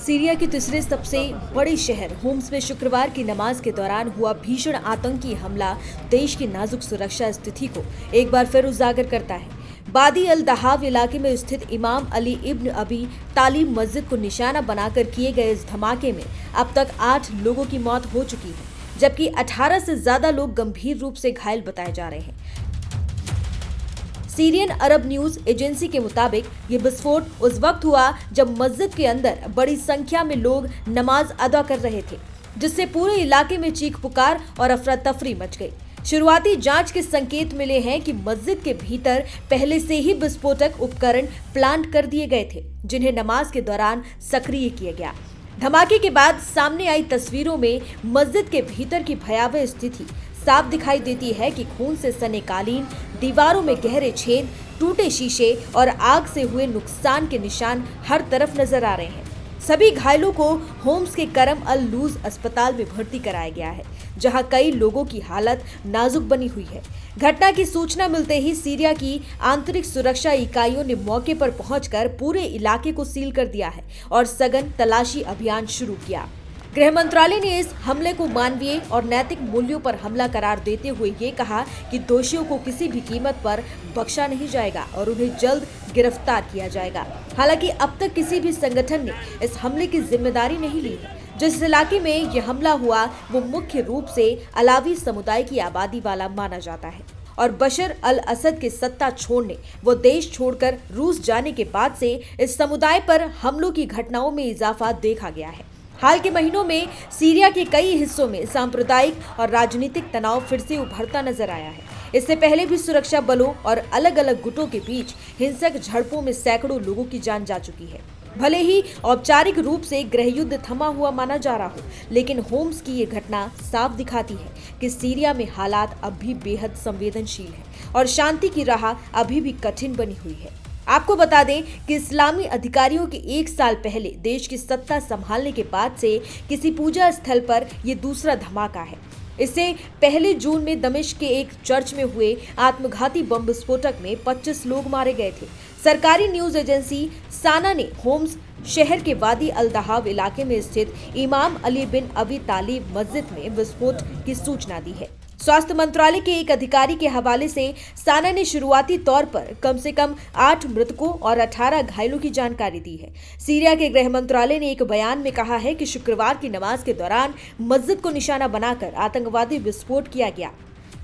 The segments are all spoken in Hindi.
सीरिया के तीसरे सबसे बड़े शहर होम्स में शुक्रवार की नमाज के दौरान हुआ भीषण आतंकी हमला देश की नाजुक सुरक्षा स्थिति को एक बार फिर उजागर करता है। बादी अल दहाव इलाके में स्थित इमाम अली इब्न अबी तालिब मस्जिद को निशाना बनाकर किए गए इस धमाके में अब तक 8 लोगों की मौत हो चुकी है, जबकि 18 से ज्यादा लोग गंभीर रूप से घायल बताए जा रहे हैं। सीरियन अरब न्यूज एजेंसी के मुताबिक ये विस्फोट उस वक्त हुआ जब मस्जिद के अंदर बड़ी संख्या में लोग नमाज अदा कर रहे थे, जिससे पूरे इलाके में चीख पुकार और अफरा तफरी मच गई। शुरुआती जांच के संकेत मिले हैं कि मस्जिद के भीतर पहले से ही विस्फोटक उपकरण प्लांट कर दिए गए थे, जिन्हें नमाज के दौरान सक्रिय किया गया। धमाके के बाद सामने आई तस्वीरों में मस्जिद के भीतर की भयावह स्थिति साफ दिखाई देती है कि खून से सने कालीन, दीवारों में गहरे छेद, टूटे शीशे और आग से हुए नुकसान के निशान हर तरफ नजर आ रहे हैं। सभी घायलों को होम्स के करम अल लूज अस्पताल में भर्ती कराया गया है, जहां कई लोगों की हालत नाजुक बनी हुई है। घटना की सूचना मिलते ही सीरिया की आंतरिक सुरक्षा इकाइयों ने मौके पर पहुंचकर पूरे इलाके को सील कर दिया है और सघन तलाशी अभियान शुरू किया। गृह मंत्रालय ने इस हमले को मानवीय और नैतिक मूल्यों पर हमला करार देते हुए ये कहा कि दोषियों को किसी भी कीमत पर बख्शा नहीं जाएगा और उन्हें जल्द गिरफ्तार किया जाएगा। हालांकि अब तक किसी भी संगठन ने इस हमले की जिम्मेदारी नहीं ली है। जिस इलाके में यह हमला हुआ वो मुख्य रूप से अलावी समुदाय की आबादी वाला माना जाता है और बशर अल असद के सत्ता छोड़ने वो देश छोड़कर रूस जाने के बाद से इस समुदाय पर हमलों की घटनाओं में इजाफा देखा गया है। हाल के महीनों में सीरिया के कई हिस्सों में सांप्रदायिक और राजनीतिक तनाव फिर से उभरता नजर आया है। इससे पहले भी सुरक्षा बलों और अलग अलग गुटों के बीच हिंसक झड़पों में सैकड़ों लोगों की जान जा चुकी है। भले ही औपचारिक रूप से गृहयुद्ध थमा हुआ माना जा रहा हो, लेकिन होम्स की ये घटना साफ दिखाती है कि सीरिया में हालात अब भी बेहद संवेदनशील है और शांति की राह अभी भी कठिन बनी हुई है। आपको बता दें कि इस्लामी अधिकारियों के 1 साल पहले देश की सत्ता संभालने के बाद से किसी पूजा स्थल पर यह दूसरा धमाका है। इससे पहले जून में दमिश्क के एक चर्च में हुए आत्मघाती बम विस्फोटक में 25 लोग मारे गए थे। सरकारी न्यूज एजेंसी साना ने होम्स शहर के वादी अल दहाव इलाके में स्थित इमाम अली बिन अबी तालिब मस्जिद में विस्फोट की सूचना दी है। स्वास्थ्य मंत्रालय के एक अधिकारी के हवाले से साना ने शुरुआती तौर पर कम से कम 8 मृतकों और 18 घायलों की जानकारी दी है। सीरिया के गृह मंत्रालय ने एक बयान में कहा है कि शुक्रवार की नमाज के दौरान मस्जिद को निशाना बनाकर आतंकवादी विस्फोट किया गया।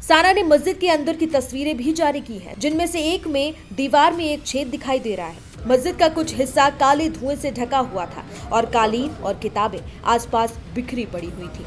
साना ने मस्जिद के अंदर की तस्वीरें भी जारी की हैं, जिनमें से एक में दीवार में एक छेद दिखाई दे रहा है। मस्जिद का कुछ हिस्सा काले धुएं से ढका हुआ था और कालीन और किताबें आसपास बिखरी पड़ी हुई थी।